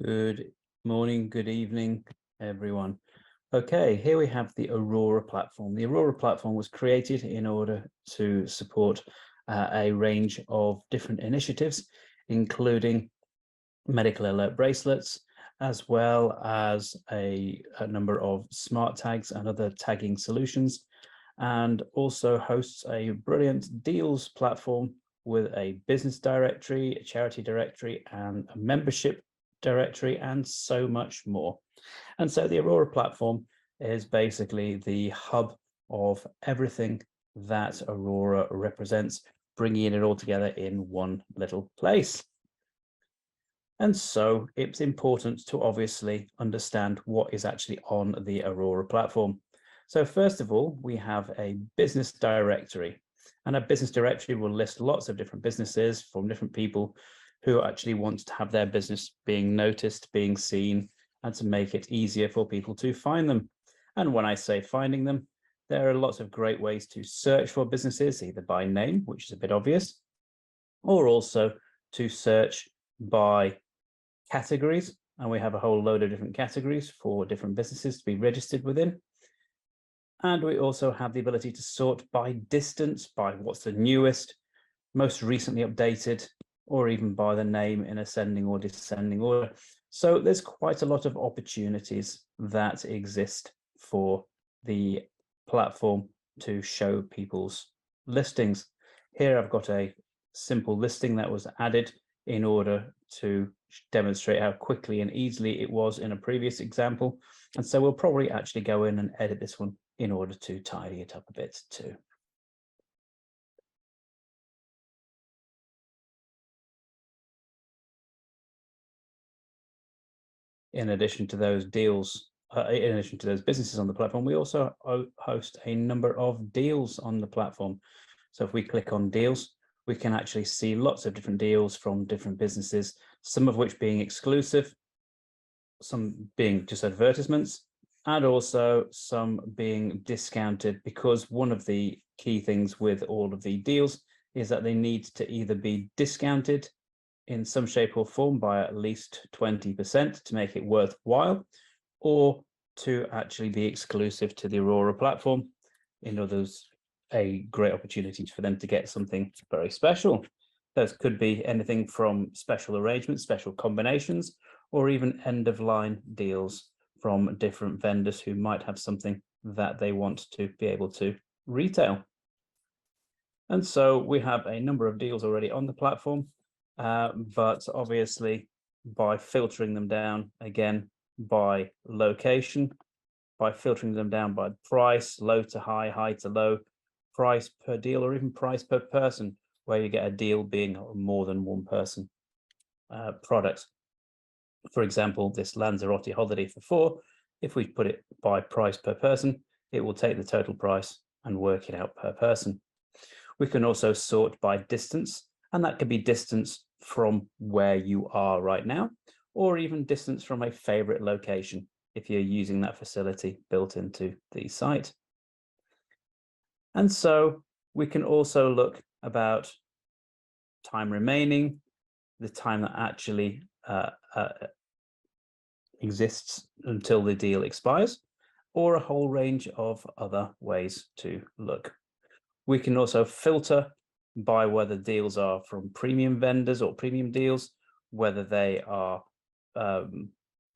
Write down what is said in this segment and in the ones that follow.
Good morning, good evening, everyone. Okay, here we have the Aurora platform. The Aurora platform was created in order to support a range of different initiatives, including medical alert bracelets, as well as a number of smart tags and other tagging solutions, and also hosts a brilliant deals platform with a business directory, a charity directory, and a membership directory, and so much more. And so the Aurora platform is basically the hub of everything that Aurora represents, bringing it all together in one little place. And so it's important to obviously understand what is actually on the Aurora platform. So first of all, we have a business directory, and a business directory will list lots of different businesses from different people who actually want to have their business being noticed, being seen, and to make it easier for people to find them. And when I say finding them, there are lots of great ways to search for businesses, either by name, which is a bit obvious, or also to search by categories. And we have a whole load of different categories for different businesses to be registered within. And we also have the ability to sort by distance, by what's the newest, most recently updated, or even by the name in ascending or descending order. So there's quite a lot of opportunities that exist for the platform to show people's listings. Here I've got a simple listing that was added in order to demonstrate how quickly and easily it was in a previous example. And so we'll probably actually go in and edit this one in order to tidy it up a bit too. In addition to those deals, in addition to those businesses on the platform, we also host a number of deals on the platform. So if we click on deals, we can actually see lots of different deals from different businesses, some of which being exclusive, some being just advertisements, and also some being discounted, because one of the key things with all of the deals is that they need to either be discounted in some shape or form by at least 20% to make it worthwhile, or to actually be exclusive to the Aurora platform. In others, a great opportunity for them to get something very special. Those could be anything from special arrangements, special combinations, or even end-of-line deals from different vendors who might have something that they want to be able to retail. And so we have a number of deals already on the platform, but obviously by filtering them down again by location, by filtering them down by price, low to high, high to low, price per deal, or even price per person, where you get a deal being more than one person product. For example, this Lanzarote holiday for 4, if we put it by price per person, it will take the total price and work it out per person. We can also sort by distance, and that could be distance from where you are right now, or even distance from a favorite location if you're using that facility built into the site. And so we can also look about time remaining, the time that actually exists until the deal expires, or a whole range of other ways to look. We can also filter by whether deals are from premium vendors or premium deals, whether they are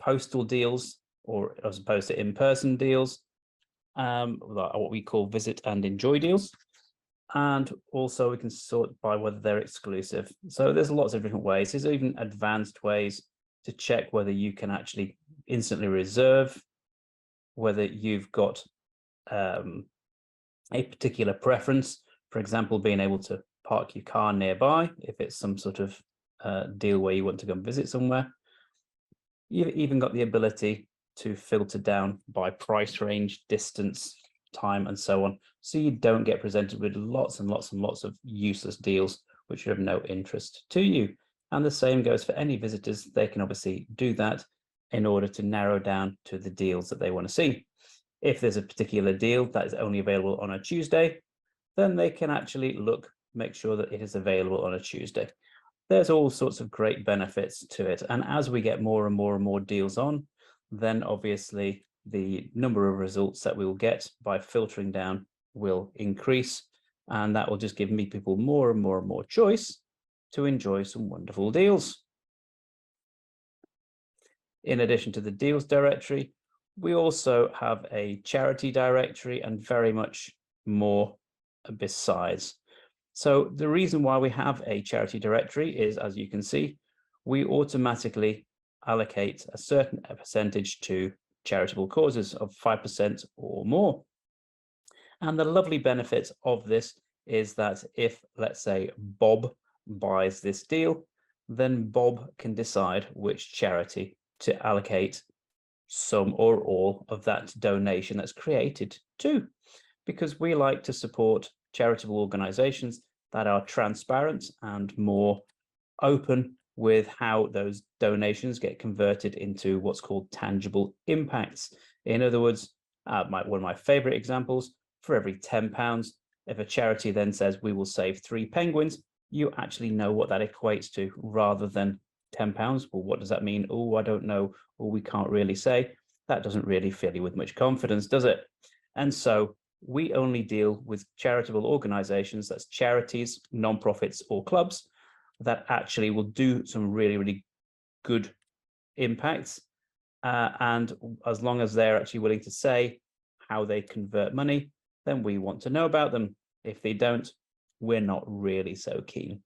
postal deals or as opposed to in-person deals, what we call visit and enjoy deals. And also we can sort by whether they're exclusive. So there's lots of different ways. There's even advanced ways to check whether you can actually instantly reserve, whether you've got a particular preference, for example, being able to park your car nearby if it's some sort of deal where you want to go and visit somewhere. You've even got the ability to filter down by price range, distance, time, and so on, so you don't get presented with lots and lots and lots of useless deals which are of no interest to you. And the same goes for any visitors. They can obviously do that in order to narrow down to the deals that they want to see. If there's a particular deal that is only available on a Tuesday, then they can actually look, make sure that it is available on a Tuesday. there's all sorts of great benefits to it. And as we get more and more and more deals on, then obviously the number of results that we will get by filtering down will increase. And that will just give me people more and more and more choice to enjoy some wonderful deals. In addition to the deals directory, we also have a charity directory and very much more besides. So the reason why we have a charity directory is, as you can see, we automatically allocate a certain percentage to charitable causes of 5% or more. And the lovely benefit of this is that if, let's say, Bob buys this deal, then Bob can decide which charity to allocate some or all of that donation that's created to, because we like to support charitable organizations that are transparent and more open with how those donations get converted into what's called tangible impacts. In other words, one of my favorite examples, for every £10, if a charity then says we will save 3 penguins, you actually know what that equates to, rather than £10. Well, what does that mean? Oh, I don't know. Or we can't really say. That doesn't really fill you with much confidence, does it? And so we only deal with charitable organizations, that's charities, non-profits, or clubs, that actually will do some really, really good impacts. And as long as they're actually willing to say how they convert money, then we want to know about them. If they don't, we're not really so keen.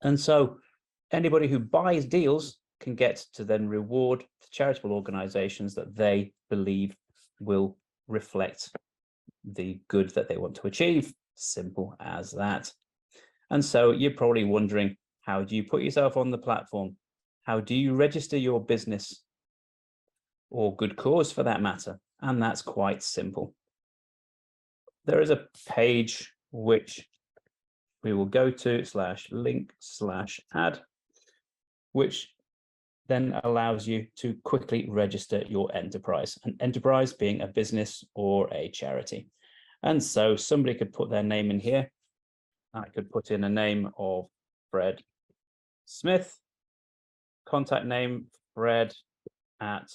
And so anybody who buys deals can get to then reward the charitable organizations that they believe will reflect the good that they want to achieve. Simple as that. And so you're probably wondering, how do you put yourself on the platform? How do you register your business or good cause for that matter? And that's quite simple. There is a page which we will go to /link/add, which then allows you to quickly register your enterprise, an enterprise being a business or a charity. And so somebody could put their name in here. I could put in a name of Fred Smith, contact name Fred at,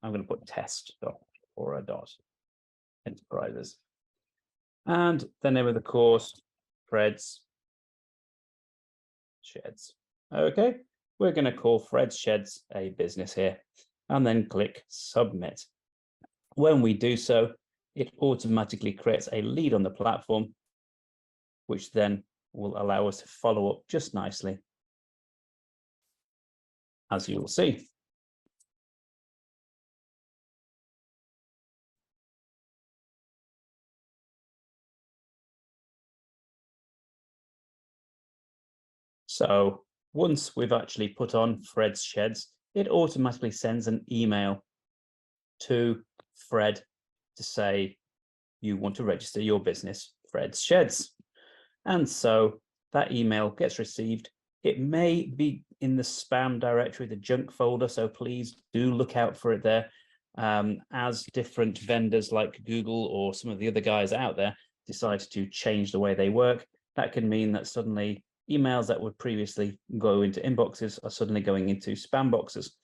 I'm going to put test.aurora.enterprises. And the name of the course, Fred's Sheds. Okay, we're going to call Fred's Sheds a business here, and then click submit. When we do so, it automatically creates a lead on the platform, which then will allow us to follow up just nicely, as you will see. So once we've actually put on Fred's Sheds, it automatically sends an email to Fred to say you want to register your business, Fred's Sheds. And so that email gets received. It may be in the spam directory, the junk folder, so please do look out for it there. As different vendors like Google or some of the other guys out there decide to change the way they work, that can mean that suddenly emails that would previously go into inboxes are suddenly going into spam boxes.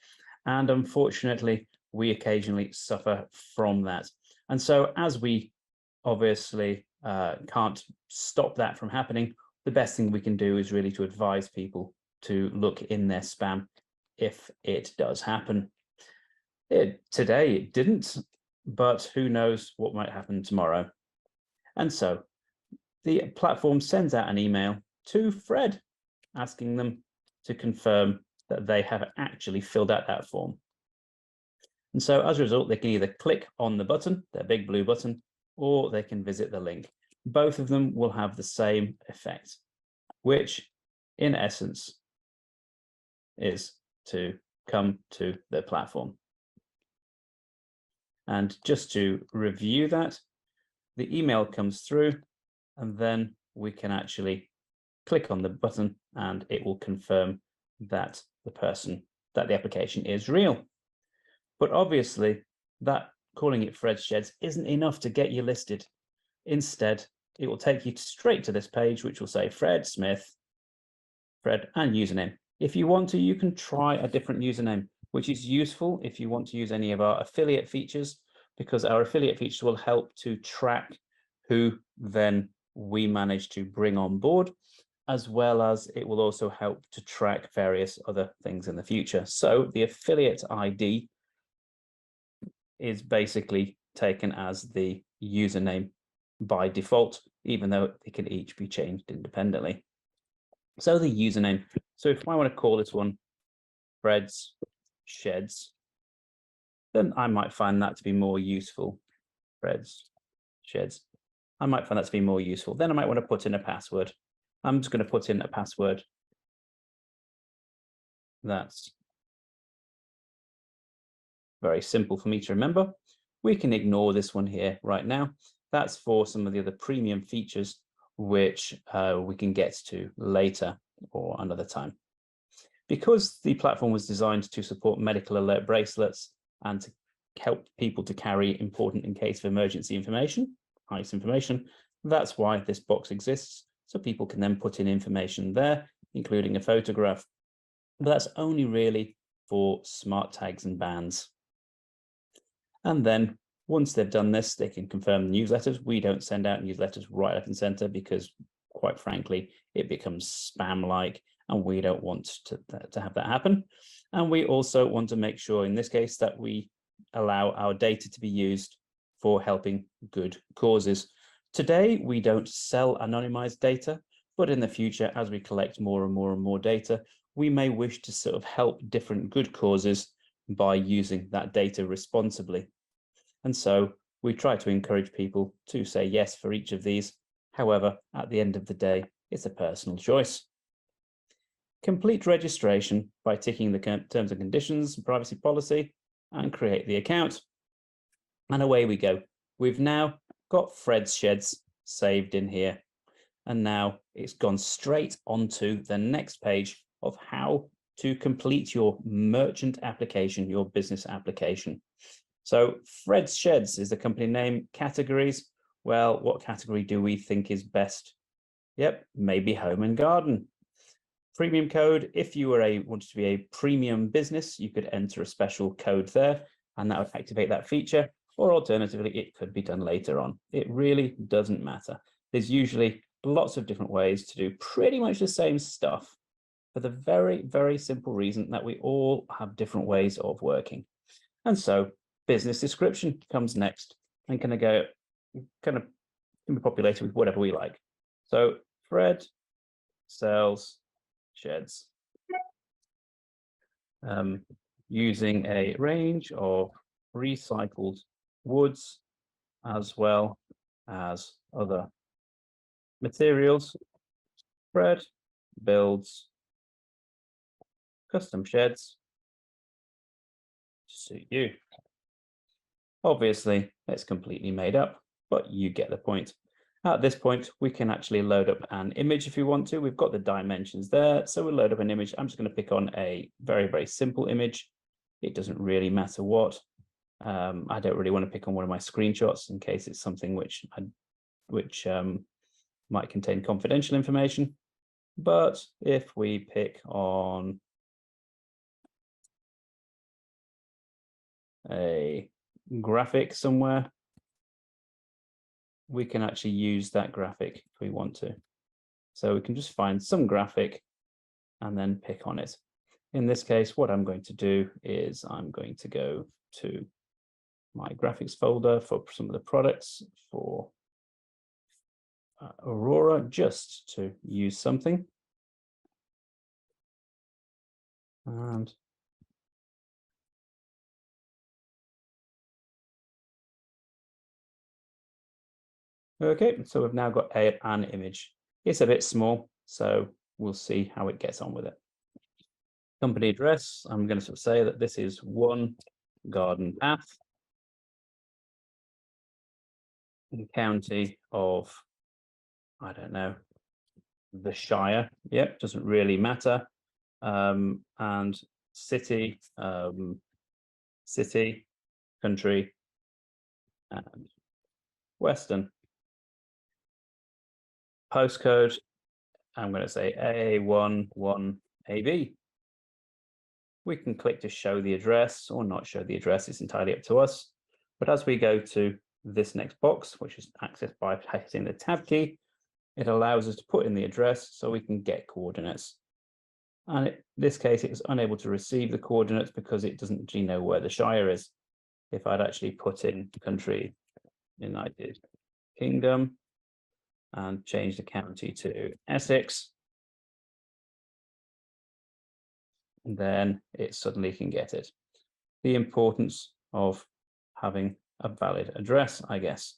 And unfortunately, we occasionally suffer from that. And so as we obviously can't stop that from happening, the best thing we can do is really to advise people to look in their spam if it does happen. Today it didn't, but who knows what might happen tomorrow. And so the platform sends out an email to Fred asking them to confirm that they have actually filled out that form. And so as a result, they can either click on the button, their big blue button, or they can visit the link. Both of them will have the same effect, which in essence is to come to the platform. And just to review that, the email comes through, and then we can actually click on the button and it will confirm that the application is real. But obviously that calling it Fred's Sheds isn't enough to get you listed. Instead, it will take you straight to this page, which will say Fred Smith, Fred, and username. If you want to, you can try a different username, which is useful if you want to use any of our affiliate features, because our affiliate features will help to track who then we manage to bring on board, as well as it will also help to track various other things in the future. So the affiliate ID is basically taken as the username by default, even though they can each be changed independently. So the username. So if I want to call this one Fred's Sheds, then I might find that to be more useful. Fred's Sheds. I might find that to be more useful. Then I might want to put in a password. I'm just going to put in a password that's very simple for me to remember. We can ignore this one here right now. That's for some of the other premium features, which we can get to later or another time. Because the platform was designed to support medical alert bracelets and to help people to carry important in case of emergency information, ICE information, that's why this box exists. So people can then put in information there, including a photograph. But that's only really for smart tags and bands. And then once they've done this, they can confirm the newsletters. We don't send out newsletters right left and center because, quite frankly, it becomes spam-like, and we don't want to have that happen. And we also want to make sure, in this case, that we allow our data to be used for helping good causes. Today, we don't sell anonymized data, but in the future, as we collect more and more and more data, we may wish to sort of help different good causes by using that data responsibly. And so we try to encourage people to say yes for each of these. However, at the end of the day, it's a personal choice. Complete registration by ticking the terms and conditions and privacy policy and create the account. And away we go. We've now got Fred's Sheds saved in here. And now it's gone straight onto the next page of how to complete your merchant application, your business application. So Fred's Sheds is the company name. Categories, well, what category do we think is best? Yep, maybe home and garden. Premium code, if you wanted to be a premium business, you could enter a special code there, and that would activate that feature, or alternatively, it could be done later on. It really doesn't matter. There's usually lots of different ways to do pretty much the same stuff, for the very, very simple reason that we all have different ways of working. And so business description comes next and can be populated with whatever we like. So Fred sells sheds using a range of recycled woods as well as other materials. Fred builds custom sheds to suit you. Obviously, it's completely made up, but you get the point. At this point, we can actually load up an image if you want to. We've got the dimensions there, so we'll load up an image. I'm just going to pick on a very, very simple image. It doesn't really matter what. I don't really want to pick on one of my screenshots in case it's something which might contain confidential information. But if we pick on a graphic somewhere, we can actually use that graphic if we want to. So we can just find some graphic and then pick on it. In this case, what I'm going to do is I'm going to go to my graphics folder for some of the products for Aurora, just to use something. And okay, so we've now got an image. It's a bit small, so we'll see how it gets on with it. Company address, I'm going to sort of say that this is One Garden Path, in county of, I don't know, the Shire. Yep, doesn't really matter. And city, city, country, and Western. Postcode, I'm going to say A11AB. We can click to show the address or not show the address. It's entirely up to us. But as we go to this next box, which is accessed by hitting the tab key, it allows us to put in the address so we can get coordinates. And in this case, it was unable to receive the coordinates because it doesn't actually know where the Shire is. If I'd actually put in country, United Kingdom, and change the county to Essex, then it suddenly can get it. The importance of having a valid address, I guess.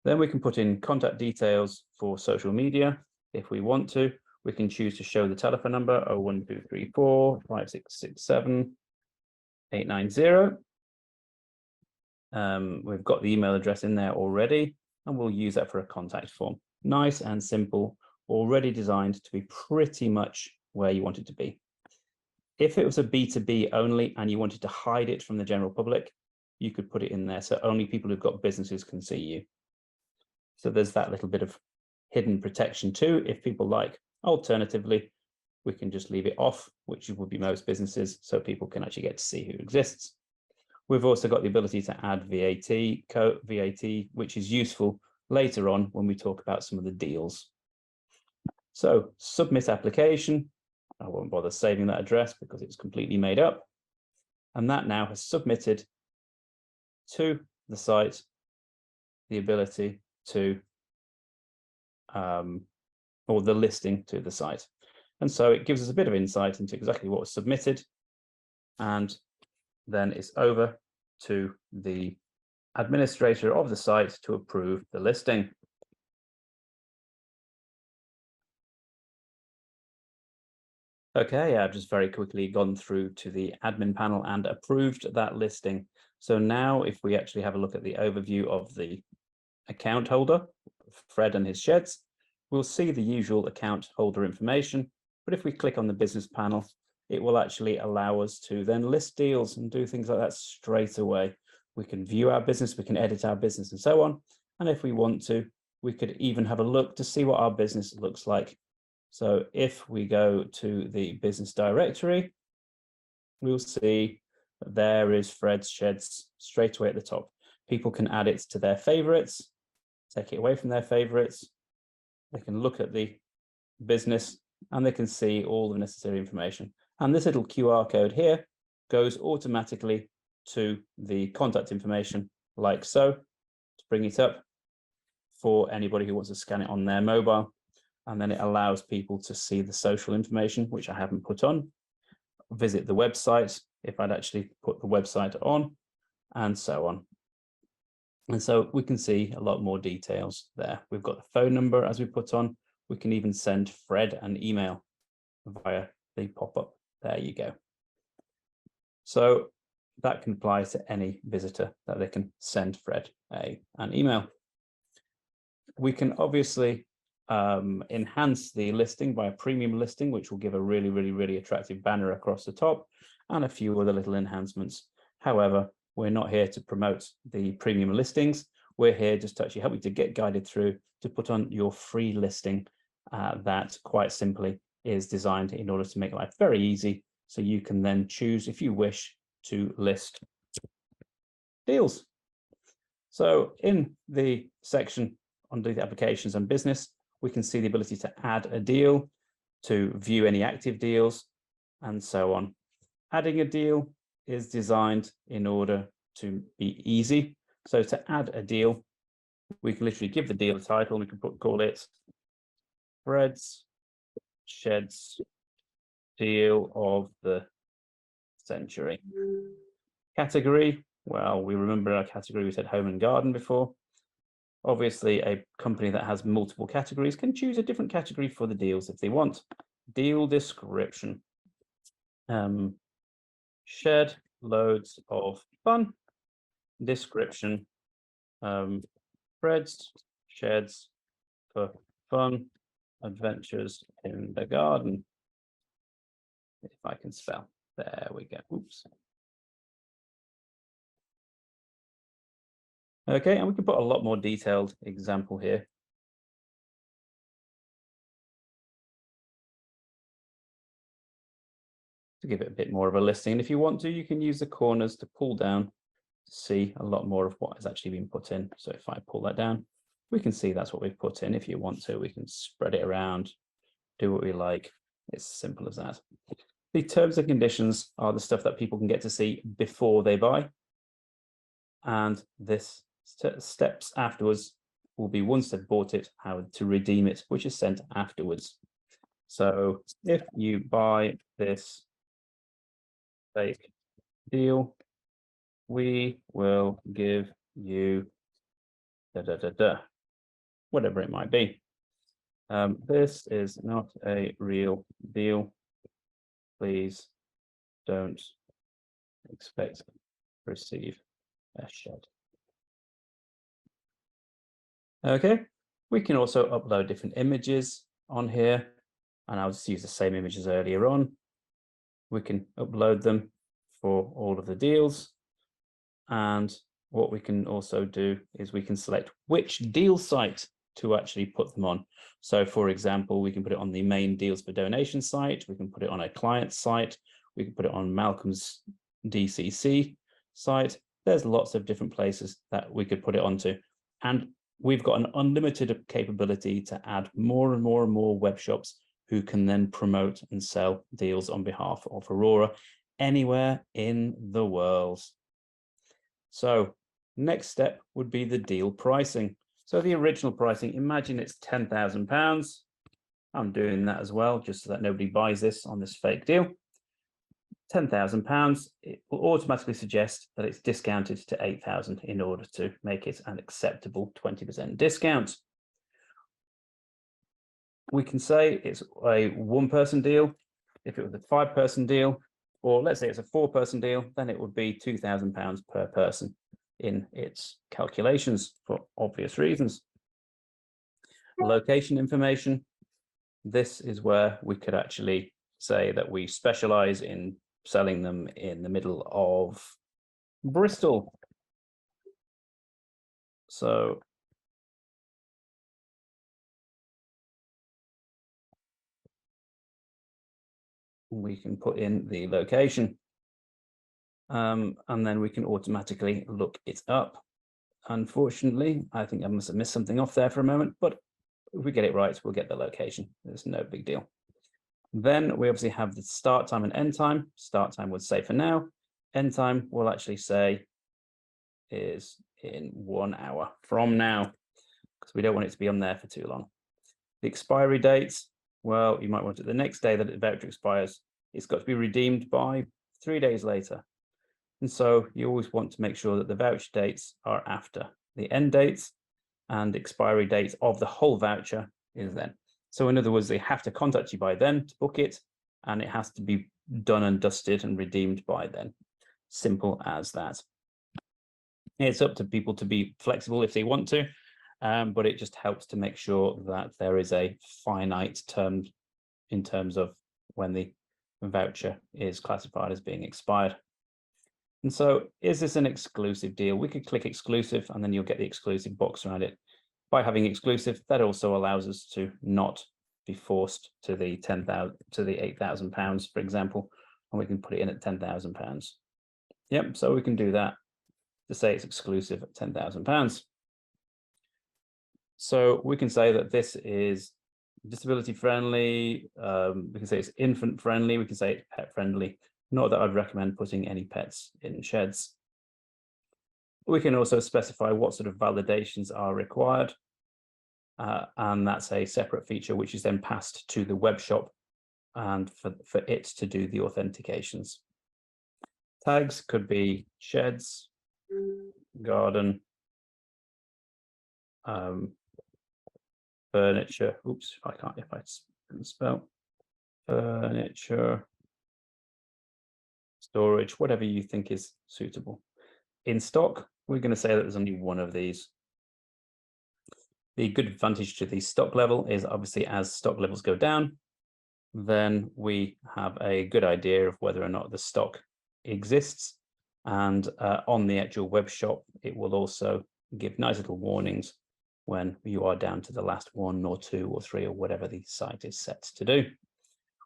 Then we can put in contact details for social media. If we want to, we can choose to show the telephone number 01234 5667 890. We've got the email address in there already, and we'll use that for a contact form. Nice and simple, already designed to be pretty much where you want it to be. If it was a B2B only and you wanted to hide it from the general public, you could put it in there so only people who've got businesses can see you. So there's that little bit of hidden protection too, if people like. Alternatively, we can just leave it off, which would be most businesses, so people can actually get to see who exists. We've also got the ability to add VAT, which is useful later on when we talk about some of the deals. So submit application. I won't bother saving that address because it's completely made up. And that now has submitted to the site the ability to, or the listing to the site. And so it gives us a bit of insight into exactly what was submitted. And then it's over to the administrator of the site to approve the listing. Okay, I've just very quickly gone through to the admin panel and approved that listing. So now if we actually have a look at the overview of the account holder, Fred and his sheds, we'll see the usual account holder information. But if we click on the business panel, it will actually allow us to then list deals and do things like that straight away. We can view our business, we can edit our business and so on. And if we want to, we could even have a look to see what our business looks like. So if we go to the business directory, we'll see that there is Fred's Sheds straight away at the top. People can add it to their favorites, take it away from their favorites. They can look at the business and they can see all the necessary information. And this little QR code here goes automatically to the contact information like so, to bring it up for anybody who wants to scan it on their mobile. And then it allows people to see the social information, which I haven't put on, visit the website, if I'd actually put the website on, and so on. And so we can see a lot more details there. We've got the phone number as we put on. We can even send Fred an email via the pop-up. There you go. So that can apply to any visitor, that they can send Fred an email. We can obviously enhance the listing by a premium listing, which will give a really attractive banner across the top and a few other little enhancements. However, we're not here to promote the premium listings. We're here just to actually help you to get guided through to put on your free listing that quite simply is designed in order to make life very easy. So you can then choose, if you wish, to list deals. So in the section under the applications and business, we can see the ability to add a deal, to view any active deals, and so on. Adding a deal is designed in order to be easy. So to add a deal, we can literally give the deal a title. We can call it Fred's Sheds Deal of the Century. Category, well, we remember our category, we said home and garden before. Obviously, a company that has multiple categories can choose a different category for the deals if they want. Deal description. Shed loads of fun. Description. Fred's sheds for fun adventures in the garden. If I can spell. There we go. Oops. Okay, and we can put a lot more detailed example here. to give it a bit more of a listing. And if you want to, you can use the corners to pull down to see a lot more of what has actually been put in. So if I pull that down, we can see that's what we've put in. If you want to, we can spread it around, do what we like. It's simple as that. The terms and conditions are the stuff that people can get to see before they buy. And this steps afterwards will be once they've bought it, how to redeem it, which is sent afterwards. So if you buy this fake deal, we will give you whatever it might be. This is not a real deal. Please don't expect to receive a shed. Okay, we can also upload different images on here, and I'll just use the same images earlier on. We can upload them for all of the deals. And what we can also do is we can select which deal site to actually put them on. So for example, we can put it on the main deals for donation site. We can put it on a client site. We can put it on Malcolm's DCC site. There's lots of different places that we could put it onto. And we've got an unlimited capability to add more and more and more web shops who can then promote and sell deals on behalf of Aurora anywhere in the world. So next step would be the deal pricing. So the original pricing, imagine it's £10,000. I'm doing that as well, just so that nobody buys this on this fake deal. £10,000, it will automatically suggest that it's discounted to 8,000 in order to make it an acceptable 20% discount. We can say it's a one-person deal. If it was a five-person deal, or let's say it's a four-person deal, then it would be £2,000 per person in its calculations for obvious reasons. Location information. This is where we could actually say that we specialize in selling them in the middle of Bristol. So we can put in the location, and then we can automatically look it up. Unfortunately, I think I must have missed something off there for a moment, but if we get it right, we'll get the location. There's no big deal. Then we obviously have the start time and end time. Start time would say for now. End time will actually say is in 1 hour from now, because we don't want it to be on there for too long. The expiry dates, well, you might want it the next day that the voucher expires. It's got to be redeemed by 3 days later. And so you always want to make sure that the voucher dates are after the end dates, and expiry dates of the whole voucher is then. So in other words, they have to contact you by then to book it, and it has to be done and dusted and redeemed by then. Simple as that. It's up to people to be flexible if they want to, but it just helps to make sure that there is a finite term in terms of when the voucher is classified as being expired. And so is this an exclusive deal? We could click exclusive, and then you'll get the exclusive box around it. By having exclusive, that also allows us to not be forced to the 10,000 to the £8,000, for example, and we can put it in at £10,000. Yep, so we can do that to say it's exclusive at £10,000. So we can say that this is disability friendly. We can say it's infant friendly. We can say it's pet friendly. Not that I'd recommend putting any pets in sheds. We can also specify what sort of validations are required. And that's a separate feature which is then passed to the web shop and for it to do the authentications. Tags could be sheds, garden, furniture. Oops, I can't spell furniture, storage, whatever you think is suitable. In stock, we're going to say that there's only one of these. The good advantage to the stock level is obviously as stock levels go down, then we have a good idea of whether or not the stock exists. And on the actual web shop, it will also give nice little warnings when you are down to the last 1 or 2 or 3 or whatever the site is set to do.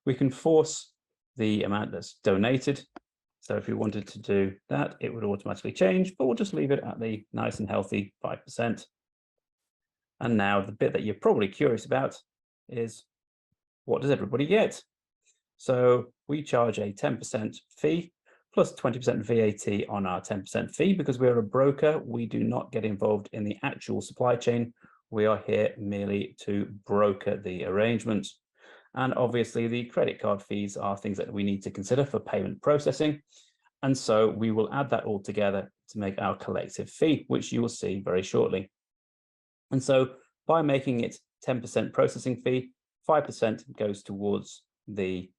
We can force the amount that's donated. So if we wanted to do that, it would automatically change, but we'll just leave it at the nice and healthy 5%. And now the bit that you're probably curious about is, what does everybody get? So we charge a 10% fee plus 20% VAT on our 10% fee. Because we're a broker, we do not get involved in the actual supply chain. We are here merely to broker the arrangement. And obviously the credit card fees are things that we need to consider for payment processing. And so we will add that all together to make our collective fee, which you will see very shortly. And so by making it 10% processing fee, 5% goes towards the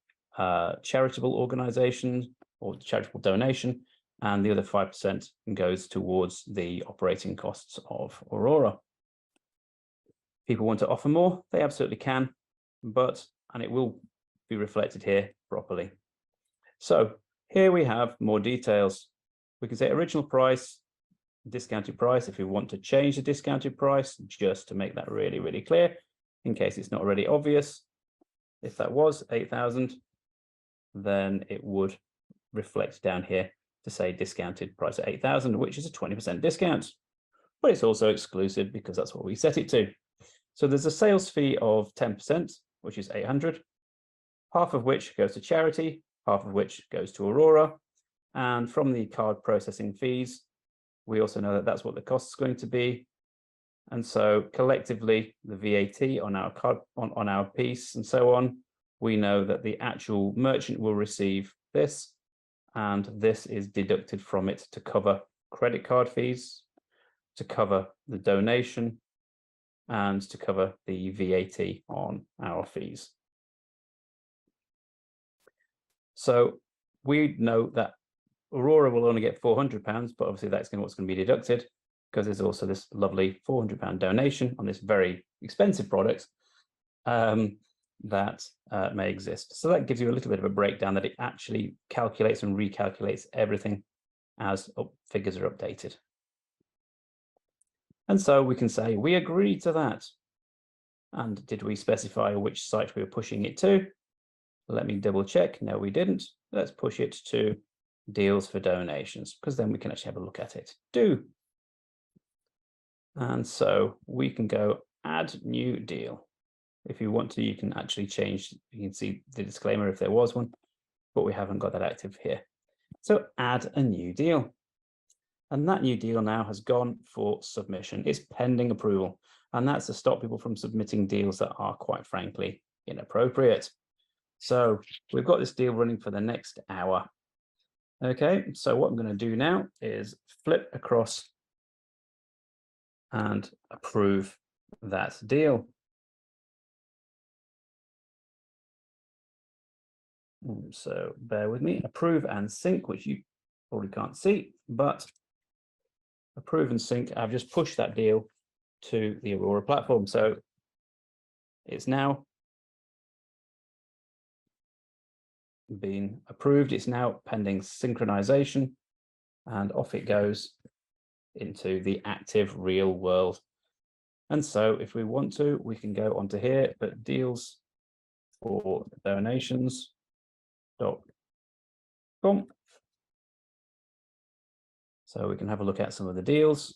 charitable organization or charitable donation, and the other 5% goes towards the operating costs of Aurora. People want to offer more, they absolutely can, and it will be reflected here properly. So here we have more details. We can say original price, discounted price, if we want to change the discounted price, just to make that really, really clear, in case it's not already obvious. If that was 8,000, then it would reflect down here to say discounted price at 8,000, which is a 20% discount. But it's also exclusive because that's what we set it to. So there's a sales fee of 10%, which is 800, half of which goes to charity, half of which goes to Aurora. And from the card processing fees, we also know that that's what the cost is going to be. And so collectively, the VAT on our card, on our piece and so on, we know that the actual merchant will receive this, and this is deducted from it to cover credit card fees, to cover the donation, and to cover the VAT on our fees. So we know that Aurora will only get £400, but obviously that's what's going to be deducted, because there's also this lovely £400 donation on this very expensive product that may exist. So that gives you a little bit of a breakdown that it actually calculates and recalculates everything as figures are updated. And so we can say we agree to that. And did we specify which site we were pushing it to? Let me double check. No, we didn't. Let's push it to deals for donations, because then we can actually have a look at it. Do. And so we can go add new deal. If you want to, you can actually change, you can see the disclaimer if there was one, but we haven't got that active here. So add a new deal. And that new deal now has gone for submission. It's pending approval. And that's to stop people from submitting deals that are, quite frankly, inappropriate. So we've got this deal running for the next hour. Okay, so what I'm going to do now is flip across and approve that deal. So bear with me, approve and sync, which you probably can't see, but approve and sync. I've just pushed that deal to the Aurora platform. So it's now been approved. It's now pending synchronization, and off it goes into the active real world. And so if we want to, we can go onto here, but deals for donations.com. So we can have a look at some of the deals.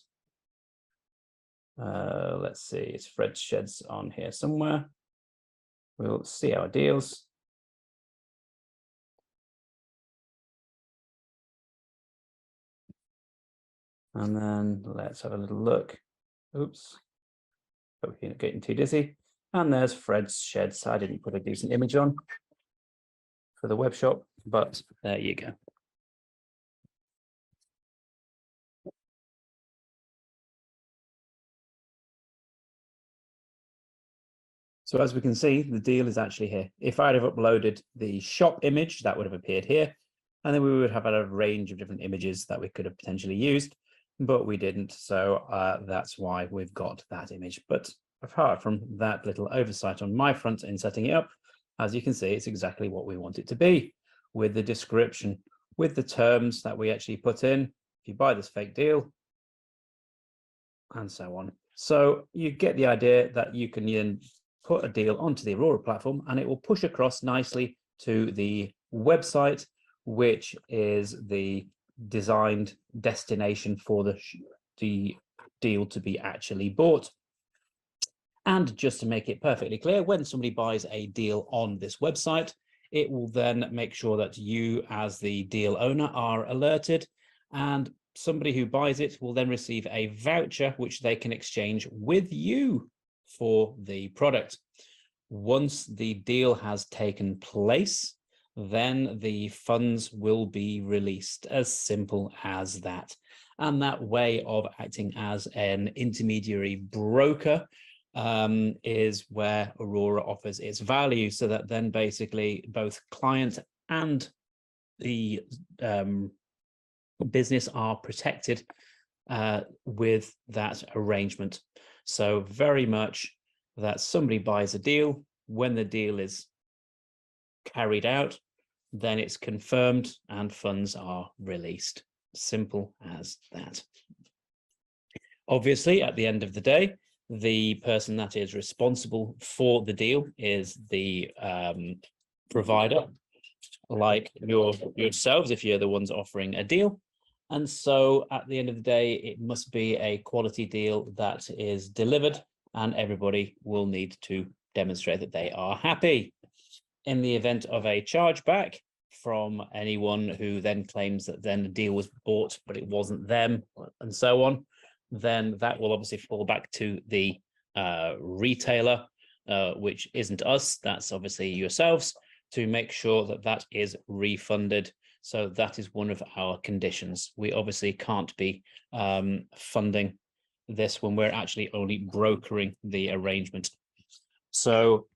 Let's see, it's Fred Sheds on here somewhere. We'll see our deals. And then let's have a little look. Oops. Hope you're not getting too dizzy. And there's Fred's Sheds. I didn't put a decent image on for the web shop, but there you go. So as we can see, the deal is actually here. If I'd have uploaded the shop image, that would have appeared here. And then we would have had a range of different images that we could have potentially used, but we didn't. So that's why we've got that image. But apart from that little oversight on my front in setting it up, as you can see, it's exactly what we want it to be, with the description, with the terms that we actually put in. If you buy this fake deal, and so on. So you get the idea that you can then put a deal onto the Aurora platform and it will push across nicely to the website, which is the designed destination for the deal to be actually bought. And just to make it perfectly clear, when somebody buys a deal on this website, it will then make sure that you as the deal owner are alerted, and somebody who buys it will then receive a voucher which they can exchange with you for the product. Once the deal has taken place, then the funds will be released. As simple as that. And that way of acting as an intermediary broker is where Aurora offers its value, so that then basically both client and the business are protected with that arrangement. So very much that somebody buys a deal, when the deal is carried out, then it's confirmed and funds are released. Simple as that. Obviously, at the end of the day, the person that is responsible for the deal is the provider, like yourselves, if you're the ones offering a deal. And so at the end of the day, it must be a quality deal that is delivered, and everybody will need to demonstrate that they are happy. In the event of a chargeback from anyone who then claims that then the deal was bought, but it wasn't them, and so on, then that will obviously fall back to the retailer, which isn't us, that's obviously yourselves, to make sure that that is refunded. So that is one of our conditions. We obviously can't be funding this when we're actually only brokering the arrangement. So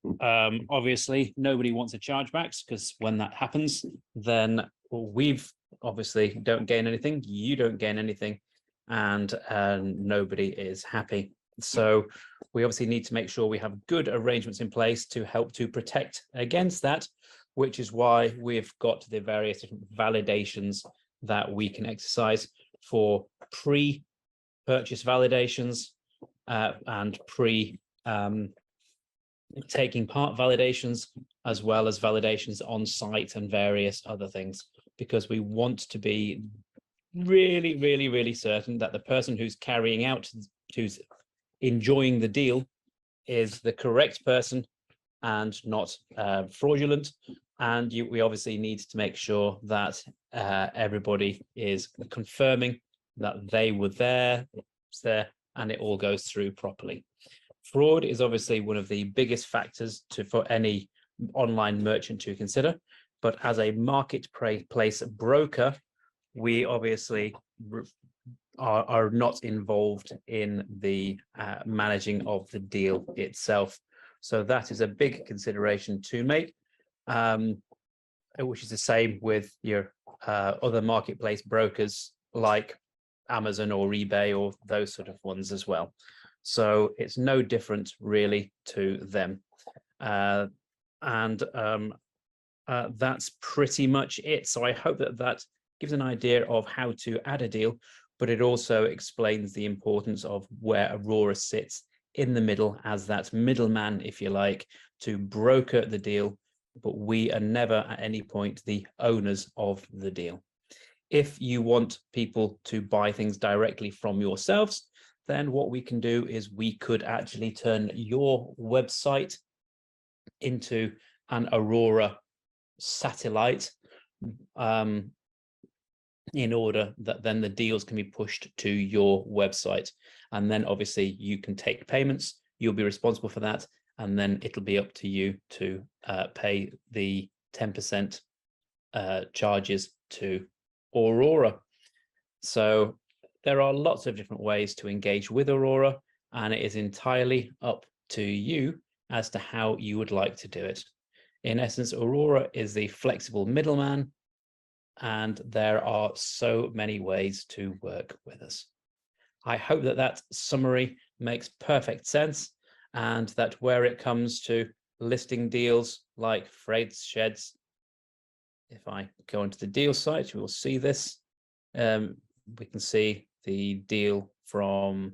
obviously nobody wants a chargebacks, because when that happens, then we've obviously don't gain anything, you don't gain anything, and nobody is happy. So we obviously need to make sure we have good arrangements in place to help to protect against that, which is why we've got the various different validations that we can exercise for pre-purchase validations and taking part validations, as well as validations on site and various other things, because we want to be really certain that the person who's carrying out, who's enjoying the deal, is the correct person and not fraudulent. And we obviously need to make sure that everybody is confirming that they were there, and it all goes through properly. Fraud is obviously one of the biggest factors for any online merchant to consider, but as a marketplace broker, we obviously are not involved in the managing of the deal itself. So that is a big consideration to make, which is the same with your other marketplace brokers like Amazon or eBay or those sort of ones as well. So it's no different really to them. That's pretty much it. So I hope that that gives an idea of how to add a deal, but it also explains the importance of where Aurora sits in the middle as that middleman, if you like, to broker the deal, but we are never at any point the owners of the deal. If you want people to buy things directly from yourselves, then what we can do is we could actually turn your website into an Aurora satellite, in order that then the deals can be pushed to your website. And then obviously you can take payments, you'll be responsible for that, and then it'll be up to you to pay the 10% charges to Aurora. So there are lots of different ways to engage with Aurora, and it is entirely up to you as to how you would like to do it. In essence, Aurora is the flexible middleman, and there are so many ways to work with us. I hope that that summary makes perfect sense, and that where it comes to listing deals like Fred's Sheds, if I go into the deal site, you will see this. We can see the deal from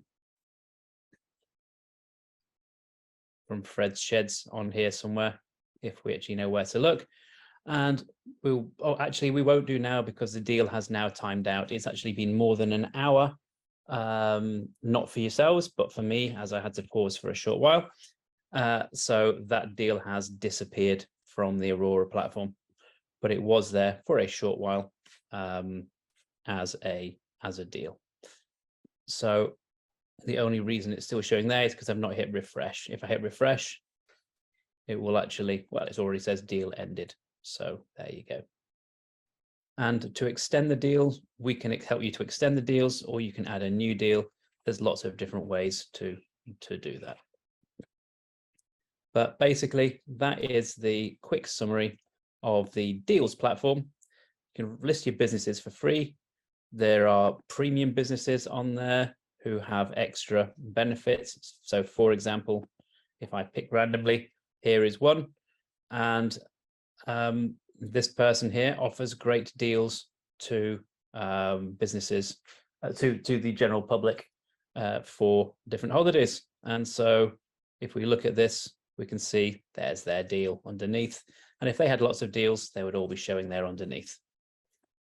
Fred's Sheds on here somewhere, if we actually know where to look. And actually we won't do now because the deal has now timed out. It's actually been more than an hour, not for yourselves, but for me, as I had to pause for a short while. So that deal has disappeared from the Aurora platform, but it was there for a short while as a deal. So the only reason it's still showing there is because I've not hit refresh. If I hit refresh, it will actually, well, it already says deal ended. So there you go. And to extend the deals, we can help you to extend the deals, or you can add a new deal. There's lots of different ways to do that. But basically, that is the quick summary of the deals platform. You can list your businesses for free. There are premium businesses on there who have extra benefits. So for example, if I pick randomly, here is one. And this person here offers great deals to businesses, to the general public for different holidays. And so if we look at this, we can see there's their deal underneath. And if they had lots of deals, they would all be showing there underneath.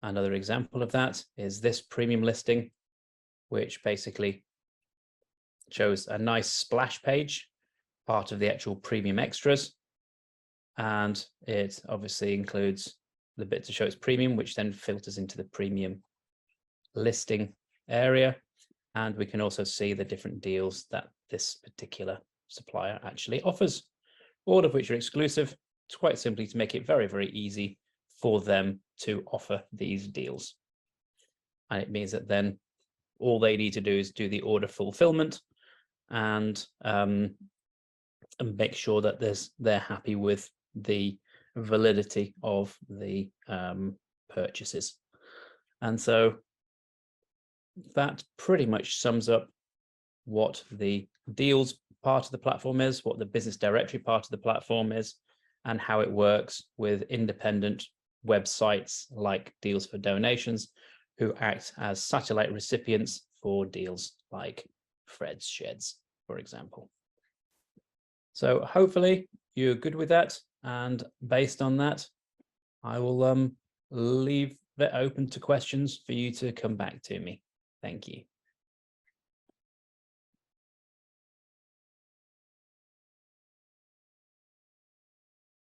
Another example of that is this premium listing, which basically shows a nice splash page, part of the actual premium extras. And it obviously includes the bit to show it's premium, which then filters into the premium listing area. And we can also see the different deals that this particular supplier actually offers, all of which are exclusive. It's quite simply to make it very, very easy for them to offer these deals. And it means that then all they need to do is do the order fulfillment and make sure that they're happy with the validity of the purchases. And so that pretty much sums up what the deals part of the platform is, what the business directory part of the platform is, and how it works with independent websites like Deals for Donations, who act as satellite recipients for deals like Fred's Sheds, for example. So hopefully you're good with that. And based on that, I will leave it open to questions for you to come back to me. Thank you.